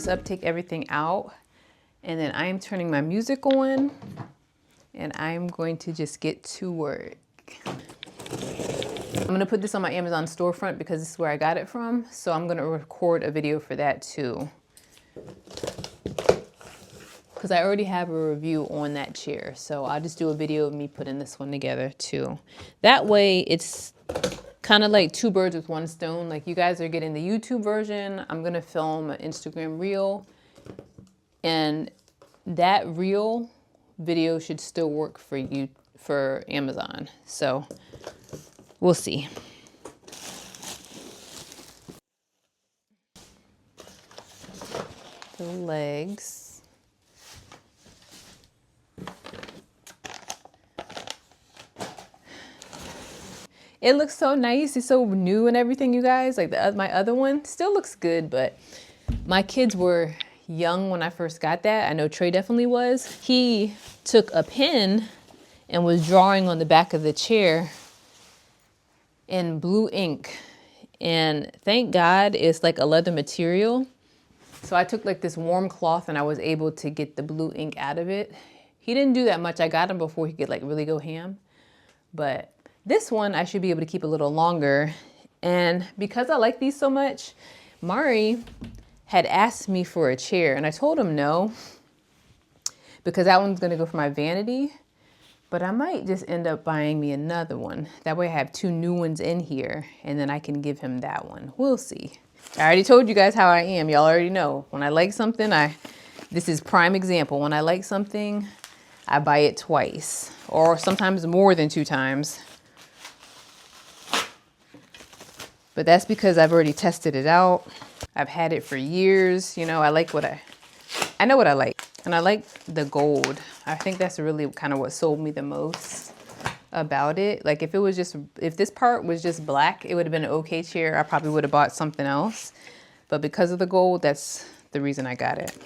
Up, take everything out, and then I am turning my music on, and I'm going to just get to work. I'm gonna put this on my Amazon storefront because this is where I got it from, so I'm gonna record a video for that too, because I already have a review on that chair, so I'll just do a video of me putting this one together too. That way it's kind of like two birds with one stone. Like, you guys are getting the YouTube version. I'm gonna film an Instagram reel, and that reel video should still work for you for Amazon. So we'll see. The legs. It looks so nice. It's so new and everything, you guys. Like my other one still looks good, but my kids were young when I first got that. I know Trey definitely was. He took a pen and was drawing on the back of the chair in blue ink. And thank God it's like a leather material. So I took like this warm cloth and I was able to get the blue ink out of it. He didn't do that much. I got him before he could like really go ham. But this one I should be able to keep a little longer. And because I like these so much, Mari had asked me for a chair and I told him no, because that one's gonna go for my vanity, but I might just end up buying me another one. That way I have two new ones in here and then I can give him that one. We'll see. I already told you guys how I am. Y'all already know. When I like something, this is prime example. When I like something, I buy it twice or sometimes more than 2 times. But that's because I've already tested it out. I've had it for years. You know, I like what I know what I like. And I like the gold. I think that's really kind of what sold me the most about it. Like if this part was just black, it would have been an okay chair. I probably would have bought something else. But because of the gold, that's the reason I got it.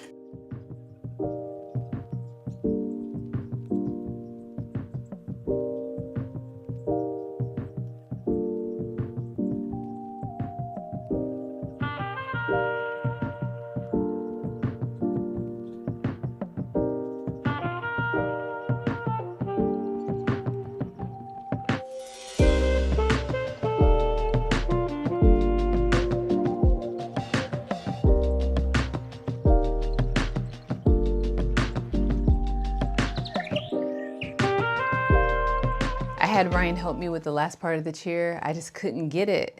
I had Ryan help me with the last part of the chair. I just couldn't get it,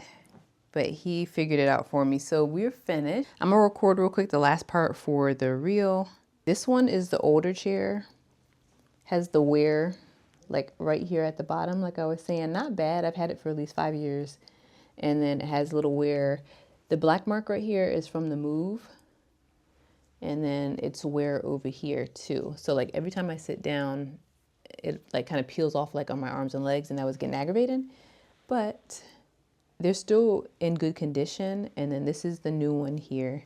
but he figured it out for me. So we're finished. I'm gonna record real quick the last part for the reel. This one is the older chair. Has the wear like right here at the bottom, like I was saying, not bad. I've had it for at least 5 years. And then it has little wear. The black mark right here is from the move. And then it's wear over here too. So like every time I sit down, it like kind of peels off like on my arms and legs, and that was getting aggravating, but they're still in good condition. And then this is the new one here.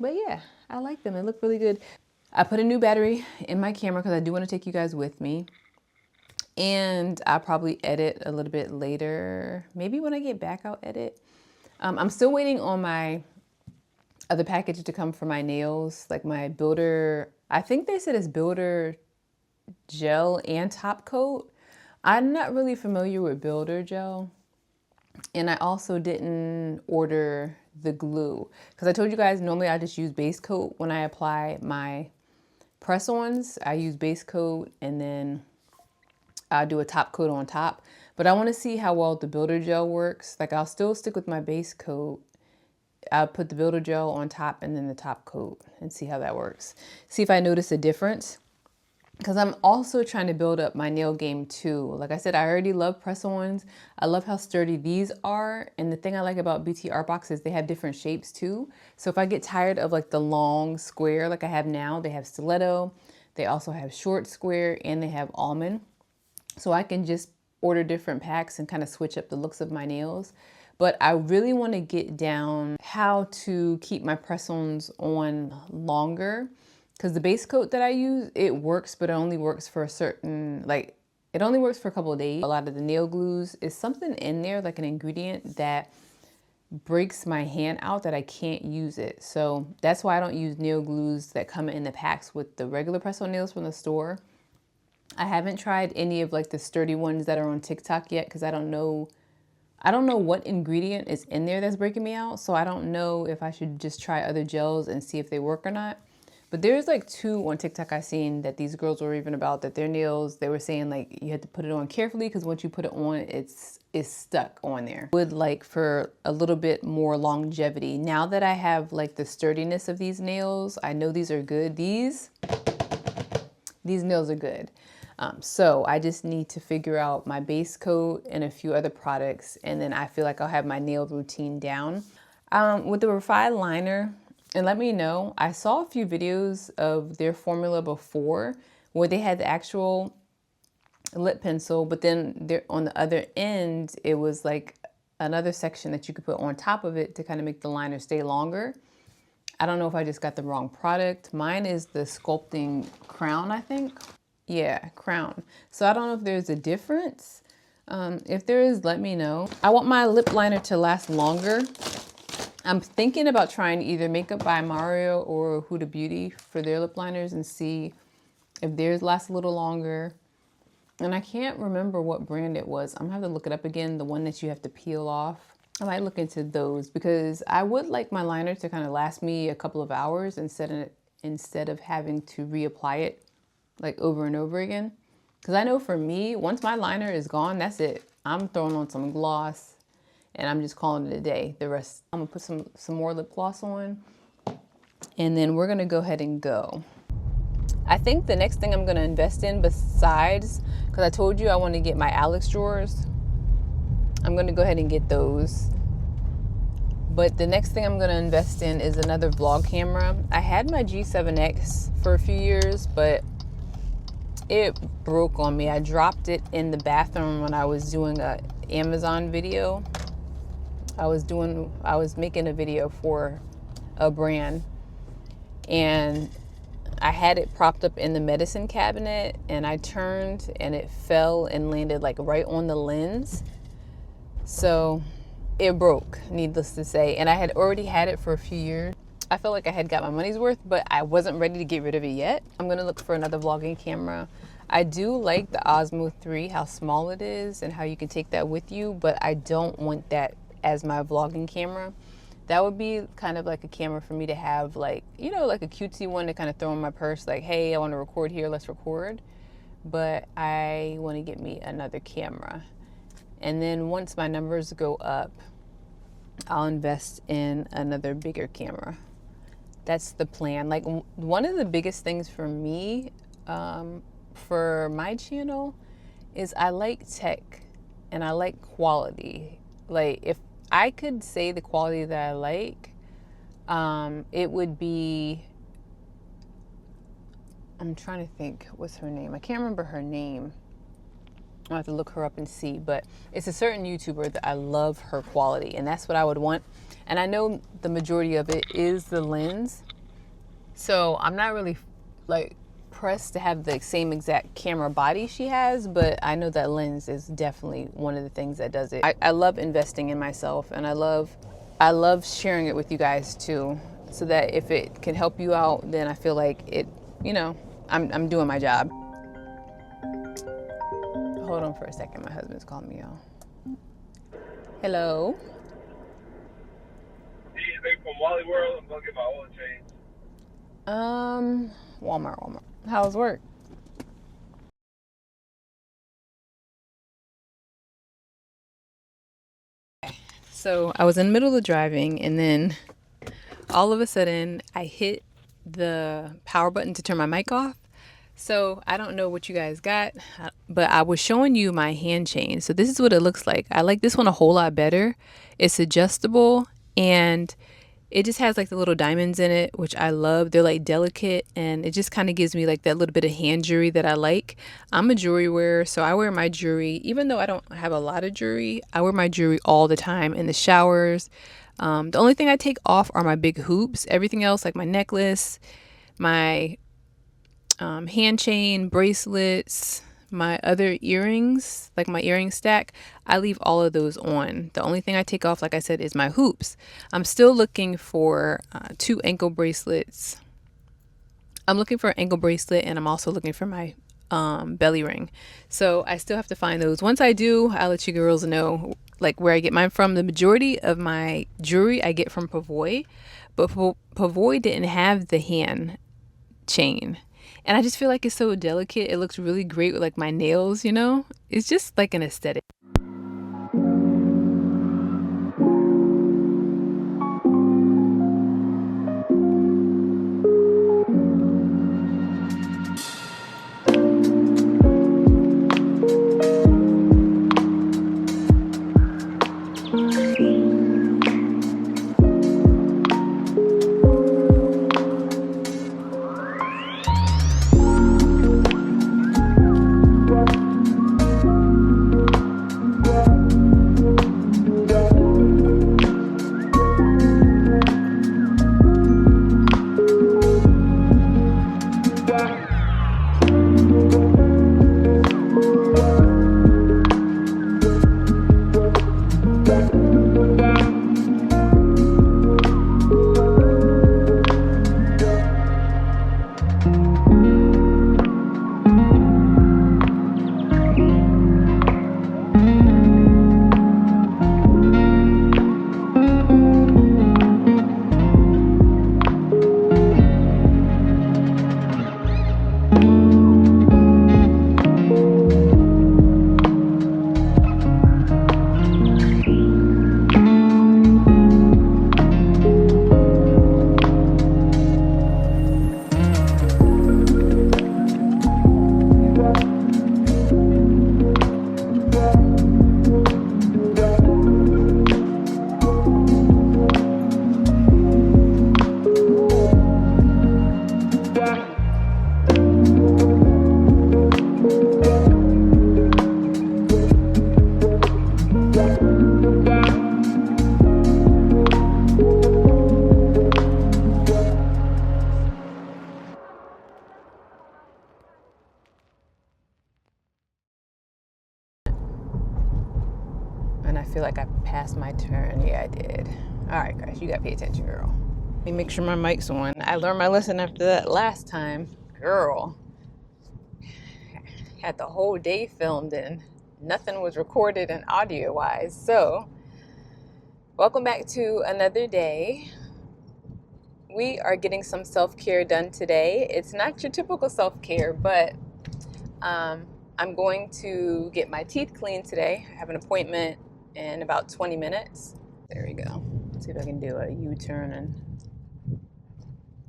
But yeah, I like them. They look really good. I put a new battery in my camera because I do want to take you guys with me. And I'll probably edit a little bit later. Maybe when I get back, I'll edit. I'm still waiting on my other package to come for my nails, like my builder. I think they said it's builder gel and top coat. I'm not really familiar with builder gel. And I also didn't order the glue because I told you guys normally I just use base coat when I apply my press-ons. I use base coat and then I'll do a top coat on top. But I want to see how well the builder gel works. Like I'll still stick with my base coat. I'll put the builder gel on top and then the top coat and see how that works. See if I notice a difference. because I'm also trying to build up my nail game too. Like I said, I already love press-ons. I love how sturdy these are. And the thing I like about BT Art Box is they have different shapes too. So if I get tired of like the long square like I have now, they have stiletto. They also have short square and they have almond. So I can just order different packs and kind of switch up the looks of my nails. But I really want to get down how to keep my press-ons on longer, because the base coat that I use, it works, but it only works for a certain, like, it only works for a couple of days. A lot of the nail glues is something in there, like an ingredient that breaks my hand out that I can't use it. So that's why I don't use nail glues that come in the packs with the regular press-on nails from the store. I haven't tried any of like the sturdy ones that are on TikTok yet, because I don't know what ingredient is in there that's breaking me out. So I don't know if I should just try other gels and see if they work or not. But there's like 2 on TikTok I seen that these girls were even about, that their nails, they were saying like you had to put it on carefully, because once you put it on, it's stuck on there. Would like for a little bit more longevity. Now that I have like the sturdiness of these nails, I know these are good. These nails are good. So I just need to figure out my base coat and a few other products, and then I feel like I'll have my nail routine down. With the refined liner, and let me know, I saw a few videos of their formula before where they had the actual lip pencil, but then on the other end, it was like another section that you could put on top of it to kind of make the liner stay longer. I don't know if I just got the wrong product. Mine is the sculpting crown, I think. Yeah, crown. So I don't know if there's a difference. If there is, let me know. I want my lip liner to last longer. I'm thinking about trying either Makeup by Mario or Huda Beauty for their lip liners and see if theirs lasts a little longer. And I can't remember what brand it was. I'm gonna have to look it up again, the one that you have to peel off. I might look into those, because I would like my liner to kind of last me a couple of hours instead of having to reapply it like over and over again. Because I know for me, once my liner is gone, that's it. I'm throwing on some gloss and I'm just calling it a day. The rest, I'm gonna put some more lip gloss on, and then we're gonna go ahead and go. I think the next thing I'm gonna invest in, besides, because I told you I want to get my Alex drawers, I'm gonna go ahead and get those. But the next thing I'm gonna invest in is another vlog camera. I had my G7X for a few years, but it broke on me. I dropped it in the bathroom when I was doing a Amazon video. I was making a video for a brand, and I had it propped up in the medicine cabinet, and I turned and it fell and landed like right on the lens. So it broke, needless to say. And I had already had it for a few years. I felt like I had got my money's worth, but I wasn't ready to get rid of it yet. I'm gonna look for another vlogging camera. I do like the Osmo 3, how small it is and how you can take that with you, but I don't want that as my vlogging camera. That would be kind of like a camera for me to have, like, you know, like a cutesy one to kind of throw in my purse, like, hey, I want to record here, let's record. But I want to get me another camera. And then once my numbers go up, I'll invest in another bigger camera. That's the plan. Like, one of the biggest things for me, for my channel, is I like tech and I like quality. Like, if I could say the quality that I like, it would be, I'm trying to think, what's her name? I can't remember her name. I'll have to look her up and see, but it's a certain YouTuber that I love her quality, and that's what I would want. And I know the majority of it is the lens, so I'm not really like pressed to have the same exact camera body she has, but I know that lens is definitely one of the things that does it. I love investing in myself, and I love sharing it with you guys too, so that if it can help you out, then I feel like it, you know, I'm doing my job. Hold on for a second, my husband's calling me, y'all. Hello? Hey, from Wally World, I'm gonna get my oil change. Walmart. How's work? So I was in the middle of driving, and then all of a sudden I hit the power button to turn my mic off. So I don't know what you guys got, but I was showing you my hand chain. So this is what it looks like. I like this one a whole lot better. It's adjustable and it just has like the little diamonds in it, which I love. They're like delicate and it just kind of gives me like that little bit of hand jewelry that I like. I'm a jewelry wearer, so I wear my jewelry, even though I don't have a lot of jewelry, I wear my jewelry all the time in the showers. The only thing I take off are my big hoops. Everything else, like my necklace, my hand chain, bracelets, my other earrings, like my earring stack, I leave all of those on. The only thing I take off, like I said, is my hoops. I'm still looking for 2 ankle bracelets. I'm looking for an ankle bracelet and I'm also looking for my belly ring. So I still have to find those. Once I do, I'll let you girls know like where I get mine from. The majority of my jewelry I get from Pavoy, but Pavoy didn't have the hand chain. And I just feel like it's so delicate. It looks really great with like my nails, you know? It's just like an aesthetic. And I feel like I passed my turn. Yeah, I did. All right, Crash, you gotta pay attention, girl. Let me make sure my mic's on. I learned my lesson after that last time. Girl, had the whole day filmed and nothing was recorded and audio-wise. So, welcome back to another day. We are getting some self-care done today. It's not your typical self-care, but I'm going to get my teeth cleaned today. I have an appointment in about 20 minutes. There we go. Let's see if I can do a U-turn and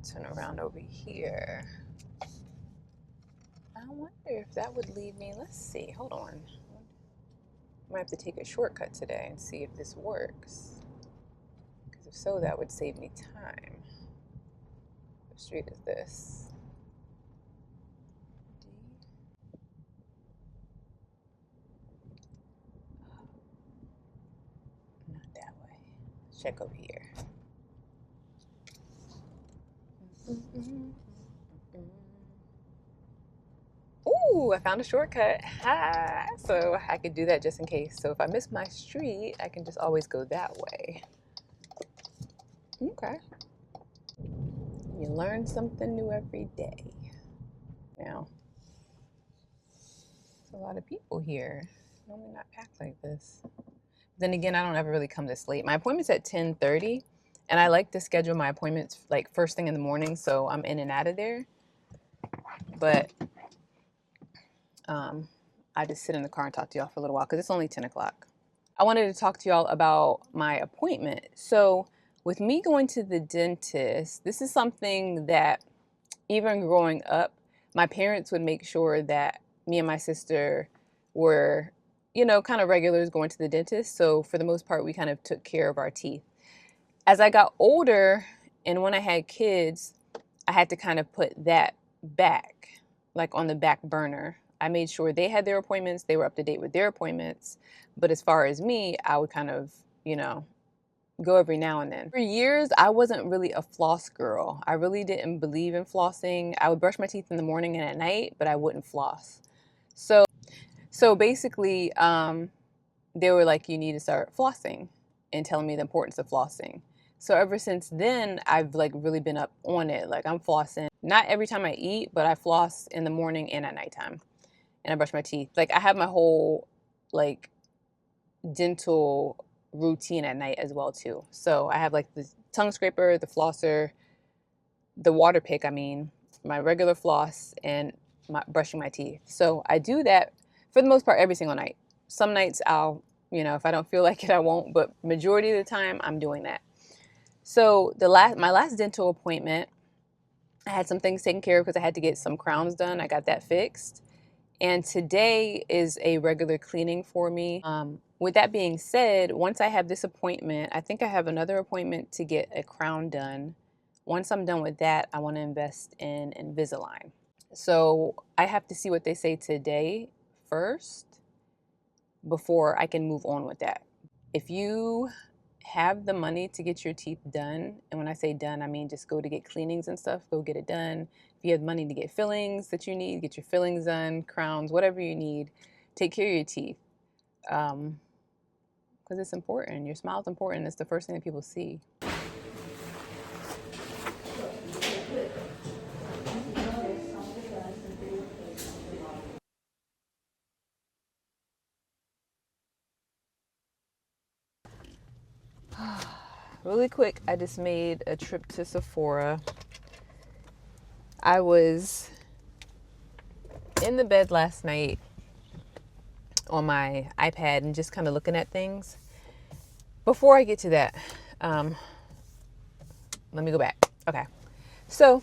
turn around over here. I wonder if that would lead me, let's see, hold on. I might have to take a shortcut today and see if this works. Because if so, that would save me time. What street is this? Check over here. Ooh, I found a shortcut. Ha! So I could do that just in case. So if I miss my street, I can just always go that way. Okay. You learn something new every day. Now, there's a lot of people here. Normally not packed like this. Then again, I don't ever really come this late. My appointment's at 10:30, and I like to schedule my appointments like first thing in the morning, so I'm in and out of there. But I just sit in the car and talk to y'all for a little while because it's only 10 o'clock. I wanted to talk to y'all about my appointment. So with me going to the dentist, this is something that even growing up, my parents would make sure that me and my sister were, you know, kind of regulars going to the dentist. So for the most part, we kind of took care of our teeth. As I got older and when I had kids, I had to kind of put that back, like on the back burner. I made sure they had their appointments, they were up to date with their appointments. But as far as me, I would kind of, you know, go every now and then. For years, I wasn't really a floss girl. I really didn't believe in flossing. I would brush my teeth in the morning and at night, but I wouldn't floss. So basically, they were like, you need to start flossing and telling me the importance of flossing. So ever since then, I've like really been up on it. Like I'm flossing, not every time I eat, but I floss in the morning and at nighttime. And I brush my teeth. Like I have my whole like dental routine at night as well too. So I have like the tongue scraper, the flosser, the water pick, my regular floss, and brushing my teeth. So I do that for the most part every single night. Some nights I'll, you know, if I don't feel like it, I won't, but majority of the time I'm doing that. So my last dental appointment, I had some things taken care of because I had to get some crowns done. I got that fixed. And today is a regular cleaning for me. With that being said, once I have this appointment, I think I have another appointment to get a crown done. Once I'm done with that, I want to invest in Invisalign. So I have to see what they say today first before I can move on with that. If you have the money to get your teeth done, and when I say done, I mean just go to get cleanings and stuff, go get it done. If you have money to get fillings that you need, get your fillings done, crowns, whatever you need, take care of your teeth. Because it's important. Your smile is important. It's the first thing that people see. Really quick, I just made a trip to Sephora. I was in the bed last night on my iPad and just kind of looking at things. Before I get to that, let me go back. Okay. So,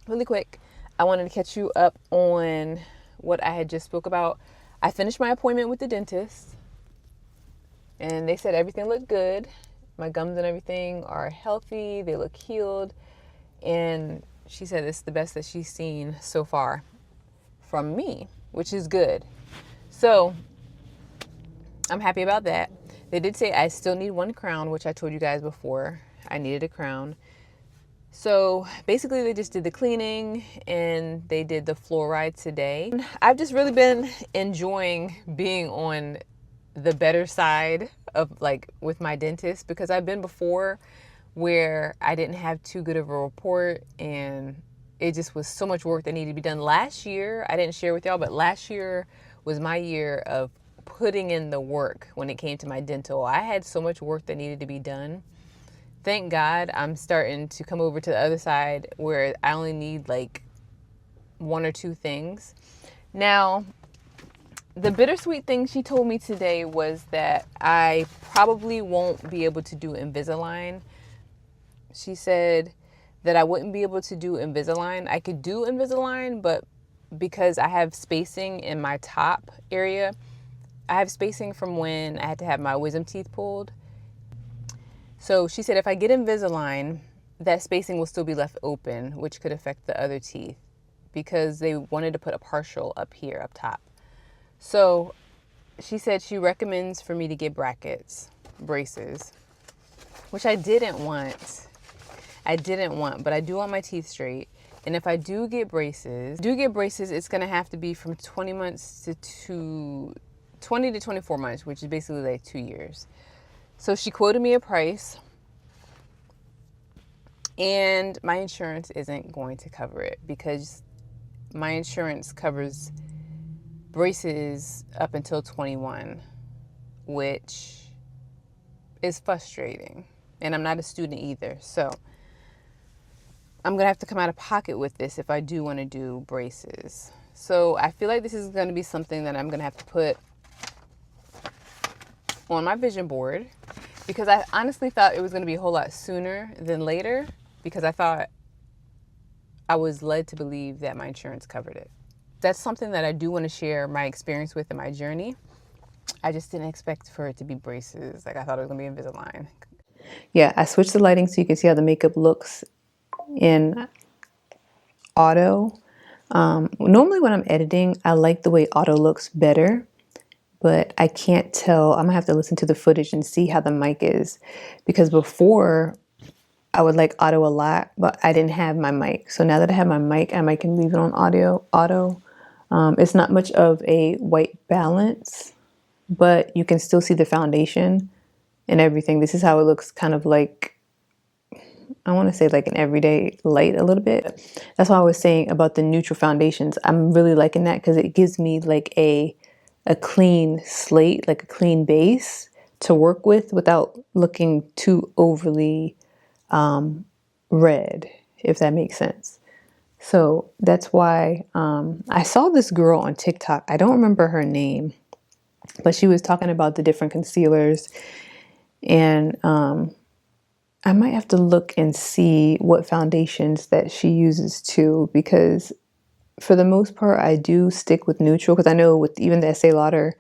really quick, I wanted to catch you up on what I had just spoke about. I finished my appointment with the dentist, and they said everything looked good. My gums and everything are healthy. They look healed. And she said it's the best that she's seen so far from me, which is good. So I'm happy about that. They did say I still need one crown, which I told you guys before. I needed a crown. So basically they just did the cleaning and they did the fluoride today. I've just really been enjoying being on the better side of like with my dentist, because I've been before where I didn't have too good of a report and it just was so much work that needed to be done. Last year, I didn't share with y'all, but last year was my year of putting in the work when it came to my dental. I had so much work that needed to be done. Thank God I'm starting to come over to the other side where I only need like one or two things. Now, the bittersweet thing she told me today was that I probably won't be able to do Invisalign. She said that I wouldn't be able to do Invisalign. I could do Invisalign, but because I have spacing in my top area, I have spacing from when I had to have my wisdom teeth pulled. So she said if I get Invisalign, that spacing will still be left open, which could affect the other teeth because they wanted to put a partial up here, up top. So she said she recommends for me to get braces, which I didn't want. But I do want my teeth straight. And if I do get braces, it's going to have to be from 20 months to 20 to 24 months, which is basically like 2 years. So she quoted me a price and my insurance isn't going to cover it because my insurance covers braces up until 21, which is frustrating. And I'm not a student either. So I'm going to have to come out of pocket with this if I do want to do braces. So I feel like this is going to be something that I'm going to have to put on my vision board because I honestly thought it was going to be a whole lot sooner than later because I thought I was led to believe that my insurance covered it. That's something that I do want to share my experience with in my journey. I just didn't expect for it to be braces. Like I thought it was gonna be Invisalign. Yeah, I switched the lighting so you can see how the makeup looks in auto. Normally when I'm editing, I like the way auto looks better, but I can't tell. I'm gonna have to listen to the footage and see how the mic is, because before I would like auto a lot, but I didn't have my mic. So now that I have my mic, I might can leave it on auto. It's not much of a white balance, but you can still see the foundation and everything. This is how it looks, kind of like, I want to say like an everyday light a little bit. That's why I was saying about the neutral foundations. I'm really liking that because it gives me like a clean slate, like a clean base to work with without looking too overly red, if that makes sense. So that's why I saw this girl on TikTok. I don't remember her name, but she was talking about the different concealers, and I might have to look and see what foundations that she uses too, because for the most part I do stick with neutral, because I know with even the Estee Lauder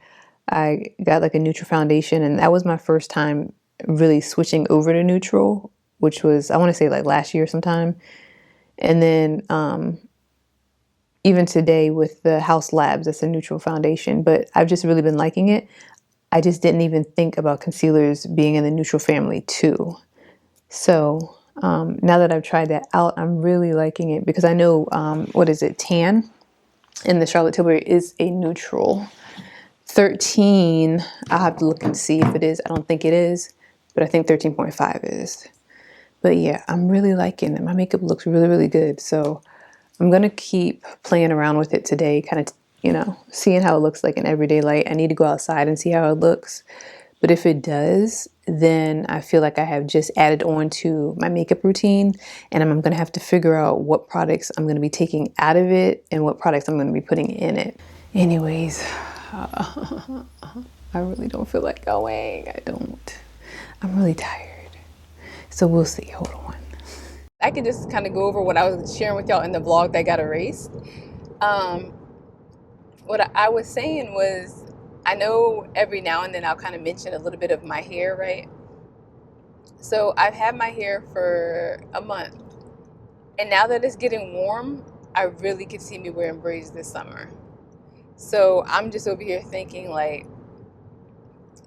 I got like a neutral foundation, and that was my first time really switching over to neutral, which was, I want to say like last year sometime. And then even today with the House Labs, that's a neutral foundation, but I've just really been liking it. I just didn't even think about concealers being in the neutral family too. So now that I've tried that out, I'm really liking it, because I know, what is it, Tan in the Charlotte Tilbury is a neutral. 13, I'll have to look and see if it is. I don't think it is, but I think 13.5 is. But yeah, I'm really liking it. My makeup looks really, really good. So I'm going to keep playing around with it today, kind of, seeing how it looks like in everyday light. I need to go outside and see how it looks. But if it does, then I feel like I have just added on to my makeup routine, and I'm going to have to figure out what products I'm going to be taking out of it and what products I'm going to be putting in it. Anyways, I really don't feel like going. I don't. I'm really tired. So we'll see. Hold on. I can just kind of go over what I was sharing with y'all in the vlog that got erased. What I was saying was, I know every now and then I'll kind of mention a little bit of my hair, right? So I've had my hair for a month, and now that it's getting warm, I really could see me wearing braids this summer. So I'm just over here thinking, like,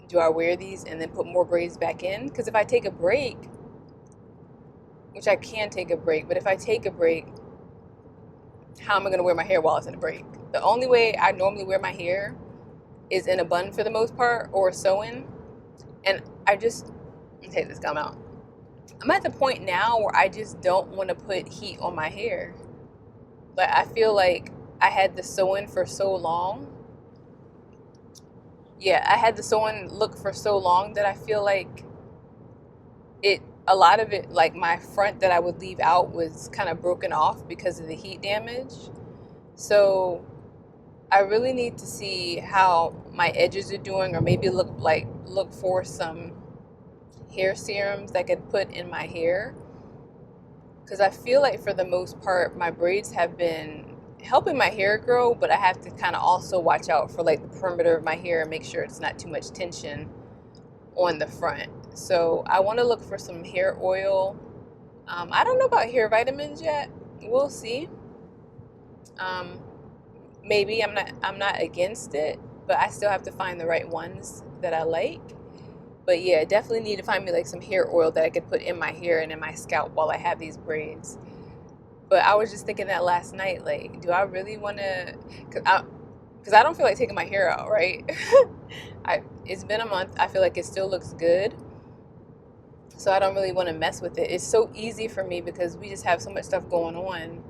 do I wear these and then put more braids back in? Because if I take a break, which I can take a break, but if I take a break, how am I going to wear my hair while it's in a break? The only way I normally wear my hair is in a bun for the most part, or sew-in. And I just, take this gum out. I'm at the point now where I just don't want to put heat on my hair. But I feel like I had the sew-in for so long. Yeah, I had the sew-in look for so long that I feel like a lot of it, like my front that I would leave out, was kind of broken off because of the heat damage. So I really need to see how my edges are doing, or maybe look for some hair serums that I could put in my hair, because I feel like for the most part my braids have been helping my hair grow, but I have to kind of also watch out for like the perimeter of my hair and make sure it's not too much tension on the front. So I want to look for some hair oil. I don't know about hair vitamins yet. We'll see. Maybe I'm not against it, but I still have to find the right ones that I like. But yeah, definitely need to find me like some hair oil that I could put in my hair and in my scalp while I have these braids. But I was just thinking that last night, like, do I really want to? Because I don't feel like taking my hair out, right? It's been a month. I feel like it still looks good. So I don't really want to mess with it. It's so easy for me because we just have so much stuff going on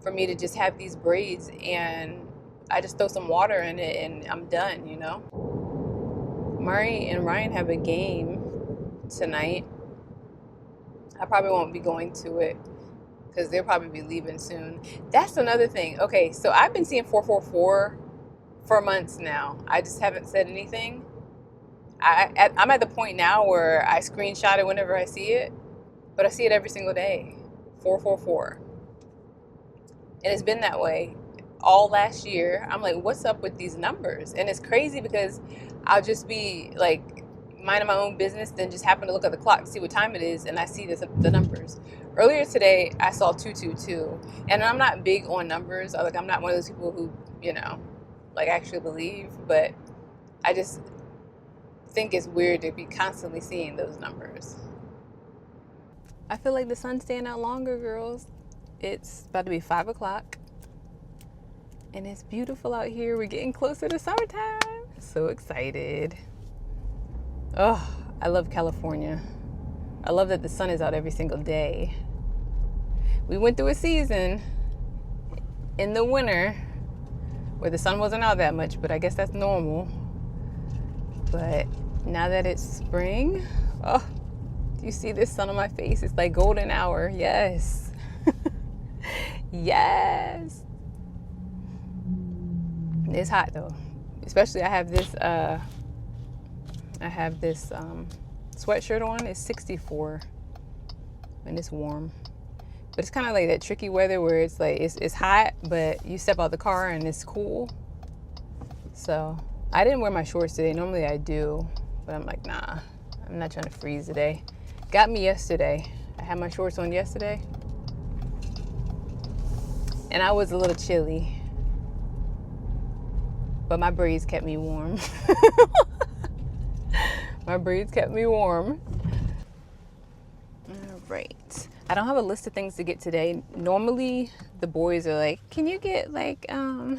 for me to just have these braids, and I just throw some water in it and I'm done, Mari and Ryan have a game tonight. I probably won't be going to it because they'll probably be leaving soon. That's another thing. Okay, so I've been seeing 444 for months now. I just haven't said anything. I'm at the point now where I screenshot it whenever I see it, but I see it every single day. 444. And it's been that way all last year. I'm like, what's up with these numbers? And it's crazy because I'll just be like minding my own business, then just happen to look at the clock to see what time it is, and I see the numbers. Earlier today, I saw 222, and I'm not big on numbers. Like, I'm not one of those people who, like actually believe, but I just think it's weird to be constantly seeing those numbers. I feel like the sun's staying out longer, girls. It's about to be 5 o'clock, and it's beautiful out here. We're getting closer to summertime. So excited. Oh, I love California. I love that the sun is out every single day. We went through a season in the winter where the sun wasn't out that much, but I guess that's normal. But now that it's spring, oh, do you see this sun on my face? It's like golden hour. Yes. Yes. It's hot though. Especially I have this sweatshirt on. It's 64 and it's warm. But it's kind of like that tricky weather where it's like it's hot, but you step out the car and it's cool. So I didn't wear my shorts today. Normally I do, but I'm like, nah, I'm not trying to freeze today. Got me yesterday. I had my shorts on yesterday, and I was a little chilly, but my braids kept me warm. My braids kept me warm. All right. I don't have a list of things to get today. Normally, the boys are like, can you get like, all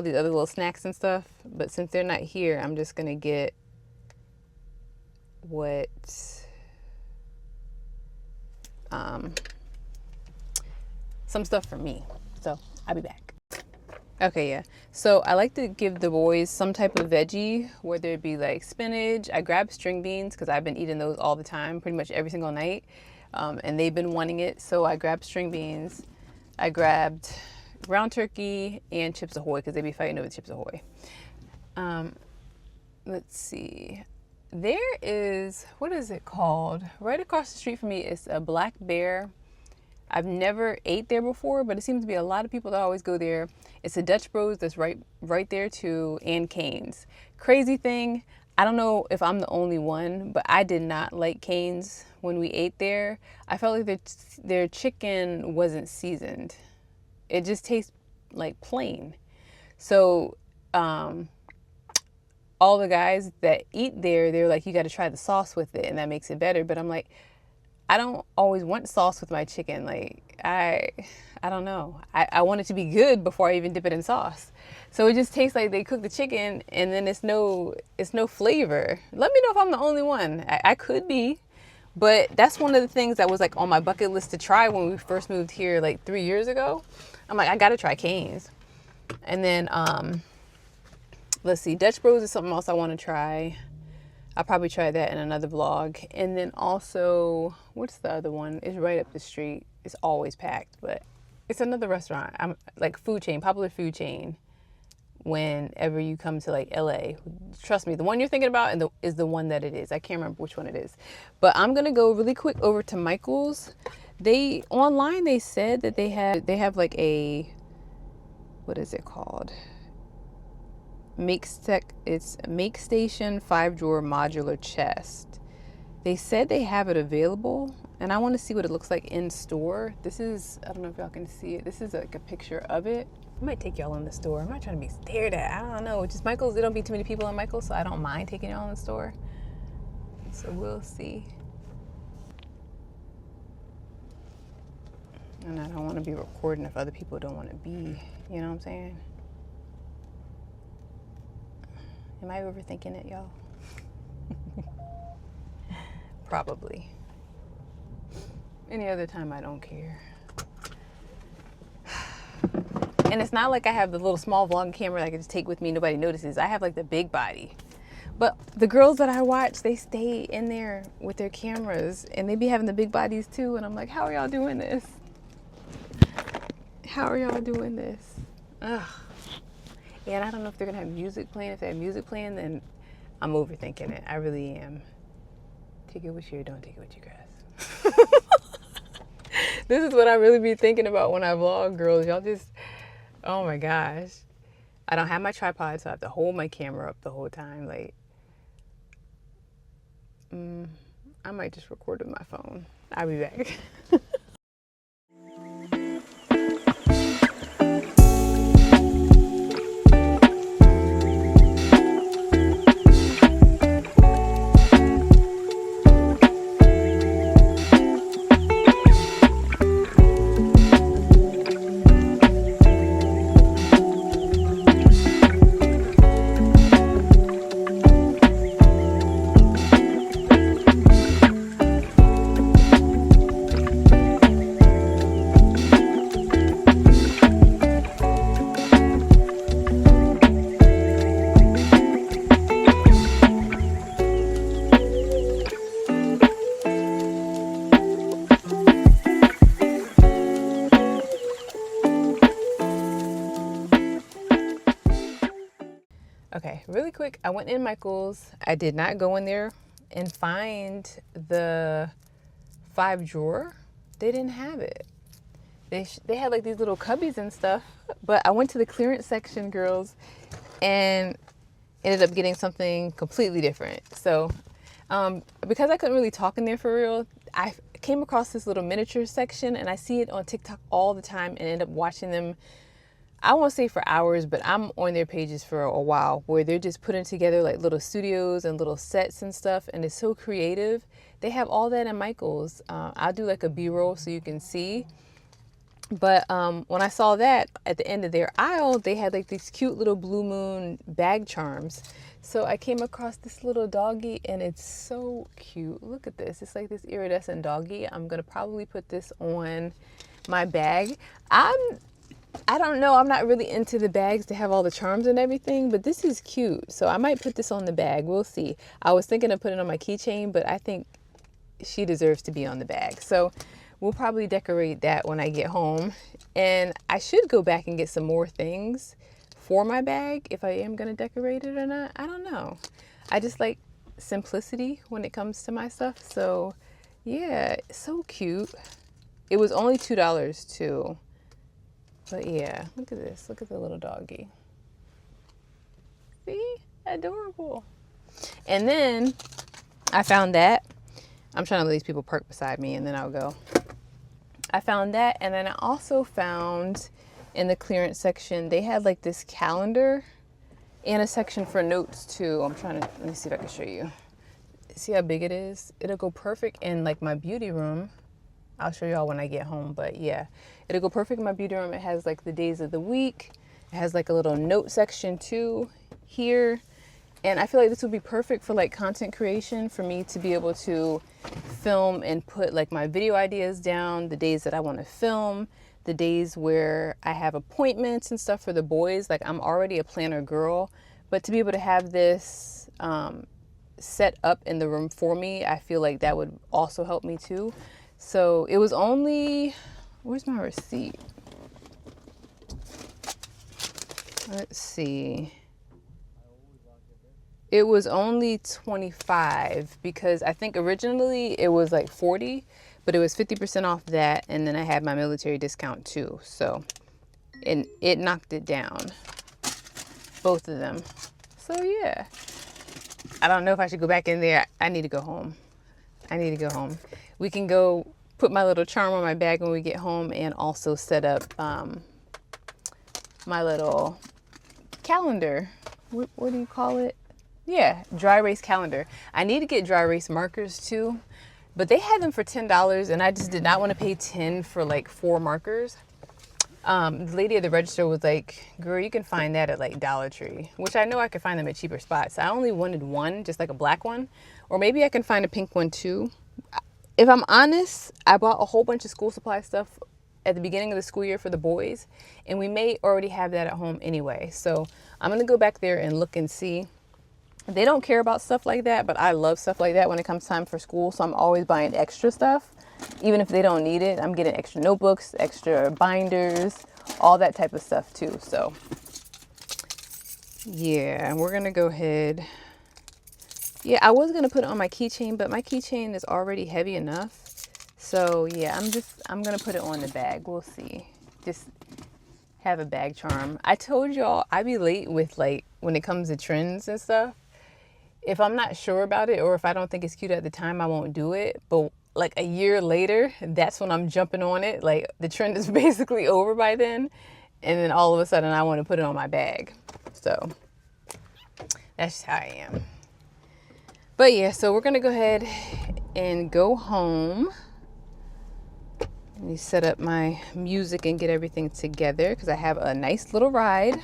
these other little snacks and stuff. But since they're not here, I'm just going to get some stuff for me. So I'll be back. Okay, yeah. So I like to give the boys some type of veggie, whether it be like spinach. I grabbed string beans because I've been eating those all the time, pretty much every single night. And they've been wanting it. So I grabbed string beans. I grabbed ground turkey and Chips Ahoy because they be fighting over Chips Ahoy. Let's see. There is, what is it called? Right across the street from me is a Black Bear. I've never ate there before, but it seems to be a lot of people that always go there. It's a Dutch Bros that's right there too, and Cane's. Crazy thing, I don't know if I'm the only one, but I did not like Cane's when we ate there. I felt like their chicken wasn't seasoned. It just tastes like plain. So all the guys that eat there, they're like, you got to try the sauce with it, and that makes it better. But I'm like, I don't always want sauce with my chicken. Like, I don't know. I want it to be good before I even dip it in sauce. So it just tastes like they cook the chicken and then it's no flavor. Let me know if I'm the only one. I could be, but that's one of the things that was like on my bucket list to try when we first moved here like 3 years ago. I'm like, I gotta try Cane's. And then, let's see, Dutch Bros is something else I want to try. I'll probably try that in another vlog. And then also, what's the other one? It's right up the street. It's always packed, but it's another restaurant. I'm like popular food chain. Whenever you come to like LA, trust me, the one you're thinking about is the one that it is. I can't remember which one it is, but I'm gonna go really quick over to Michael's. Online they said that they have like a, what is it called? It's a Make Station 5-drawer modular chest. They said they have it available, and I want to see what it looks like in store. This is, I don't know if y'all can see it. This is like a picture of it. I might take y'all in the store. I'm not trying to be stared at. I don't know. Just Michael's, there don't be too many people in Michael's, so I don't mind taking y'all in the store. So we'll see. And I don't want to be recording if other people don't want to be, you know what I'm saying? Am I overthinking it, y'all? Probably. Any other time, I don't care. And it's not like I have the little small vlog camera that I can just take with me, nobody notices. I have like the big body. But the girls that I watch, they stay in there with their cameras and they be having the big bodies too. And I'm like, how are y'all doing this? How are y'all doing this? Ugh. Yeah, and I don't know if they're gonna have music playing. If they have music playing, then I'm overthinking it. I really am. Take it with you or don't take it with you, guys. This is what I really be thinking about when I vlog, girls. Y'all just, oh my gosh. I don't have my tripod, so I have to hold my camera up the whole time. Like, I might just record with my phone. I'll be back. Okay, really quick, I went in Michael's. I did not go in there and find the 5 drawer. They didn't have it. They had like these little cubbies and stuff, but I went to the clearance section, girls, and ended up getting something completely different. So because I couldn't really talk in there for real, I came across this little miniature section, and I see it on TikTok all the time and end up watching them. I won't say for hours, but I'm on their pages for a while, where they're just putting together like little studios and little sets and stuff, and it's so creative. They have all that in Michael's. I'll do like a B-roll so you can see. But when I saw that at the end of their aisle, they had like these cute little blue moon bag charms. So I came across this little doggy, and it's so cute. Look at this. It's like this iridescent doggy. I'm gonna probably put this on my bag. I don't know, I'm not really into the bags to have all the charms and everything, but this is cute. So I might put this on the bag. We'll see. I was thinking of putting it on my keychain, but I think she deserves to be on the bag. So we'll probably decorate that when I get home. And I should go back and get some more things for my bag, if I am going to decorate it or not. I don't know. I just like simplicity when it comes to my stuff. So yeah, so cute. It was only $2 too. But yeah, look at this. Look at the little doggy. See? Adorable. And then I found that. I'm trying to let these people park beside me and then I'll go. I found that, and then I also found in the clearance section, they had like this calendar and a section for notes too. Let me see if I can show you. See how big it is? It'll go perfect in like my beauty room. I'll show y'all when I get home, but yeah, it'll go perfect in my beauty room. It has like the days of the week. It has like a little note section too here. And I feel like this would be perfect for like content creation, for me to be able to film and put like my video ideas down, the days that I want to film, the days where I have appointments and stuff for the boys. Like, I'm already a planner girl, but to be able to have this set up in the room for me, I feel like that would also help me too. So it was only, where's my receipt? Let's see. It was only 25 because I think originally it was like 40, but it was 50% off that. And then I had my military discount too. So, and it knocked it down, both of them. So yeah, I don't know if I should go back in there. I need to go home. We can go put my little charm on my bag when we get home, and also set up my little calendar. What do you call it? Yeah, dry erase calendar. I need to get dry erase markers too, but they had them for $10, and I just did not want to pay $10 for like 4 markers. The lady at the register was like, girl, you can find that at like Dollar Tree, which I know I could find them at cheaper spots. I only wanted one, just like a black one, or maybe I can find a pink one too. If I'm honest, I bought a whole bunch of school supply stuff at the beginning of the school year for the boys, and we may already have that at home anyway. So I'm gonna go back there and look and see. They don't care about stuff like that, but I love stuff like that when it comes time for school. So I'm always buying extra stuff, even if they don't need it. I'm getting extra notebooks, extra binders, all that type of stuff too. So yeah, we're gonna go ahead. Yeah, I was gonna put it on my keychain, but my keychain is already heavy enough. So yeah, I'm gonna put it on the bag. We'll see. Just have a bag charm. I told y'all I be late with like when it comes to trends and stuff. If I'm not sure about it or if I don't think it's cute at the time, I won't do it. But like a year later, that's when I'm jumping on it. Like the trend is basically over by then. And then all of a sudden I want to put it on my bag. So that's just how I am. But yeah, so we're gonna go ahead and go home. Let me set up my music and get everything together because I have a nice little ride.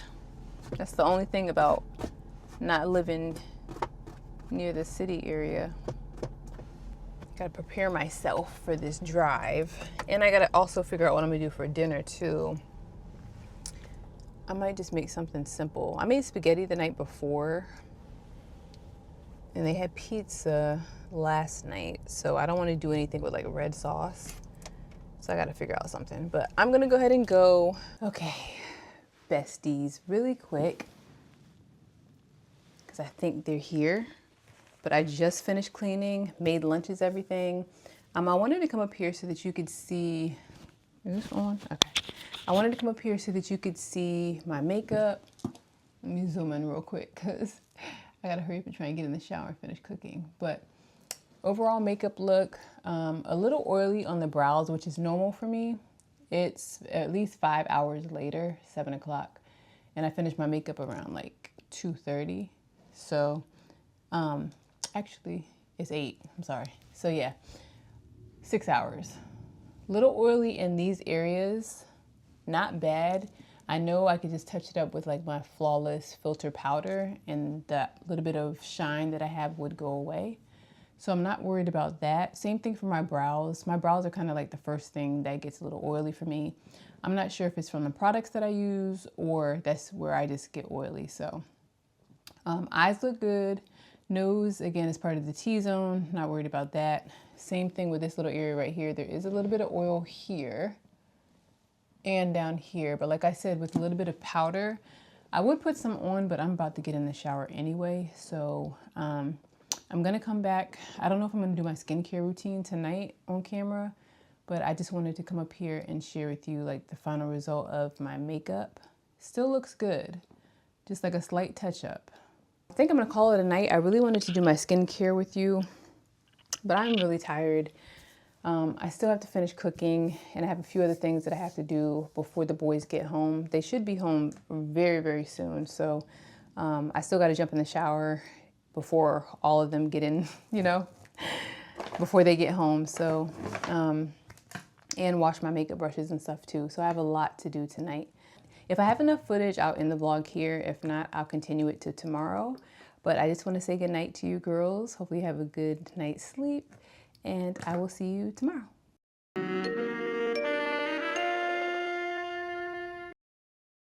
That's the only thing about not living near the city area. Gotta prepare myself for this drive. And I gotta also figure out what I'm gonna do for dinner too. I might just make something simple. I made spaghetti the night before and they had pizza last night. So I don't wanna do anything with like red sauce. So I gotta figure out something, but I'm gonna go ahead and go. Okay, besties, really quick, because I think they're here. But I just finished cleaning, made lunches, everything. I wanted to come up here so that you could see, is this on? Okay. I wanted to come up here so that you could see my makeup. Let me zoom in real quick because I gotta hurry up and try and get in the shower and finish cooking. But overall makeup look, a little oily on the brows, which is normal for me. It's at least 5 hours later, 7 o'clock. And I finished my makeup around like 2:30. So, actually it's 8, I'm sorry. So yeah, 6 hours. Little oily in these areas, not bad. I know I could just touch it up with like my Flawless Filter powder and that little bit of shine that I have would go away. So I'm not worried about that. Same thing for my brows. My brows are kind of like the first thing that gets a little oily for me. I'm not sure if it's from the products that I use or that's where I just get oily. So eyes look good. Nose, again, is part of the T-zone. Not worried about that. Same thing with this little area right here. There is a little bit of oil here and down here. But like I said, with a little bit of powder, I would put some on, but I'm about to get in the shower anyway. So I'm going to come back. I don't know if I'm going to do my skincare routine tonight on camera, but I just wanted to come up here and share with you like the final result of my makeup. Still looks good. Just like a slight touch up. I think I'm gonna call it a night. I really wanted to do my skincare with you, but I'm really tired. I still have to finish cooking and I have a few other things that I have to do before the boys get home. They should be home very, very soon. So I still gotta jump in the shower before all of them get in, you know, before they get home. So, and wash my makeup brushes and stuff too. So I have a lot to do tonight. If I have enough footage, I'll end the vlog here. If not, I'll continue it to tomorrow. But I just want to say good night to you girls. Hopefully you have a good night's sleep and I will see you tomorrow.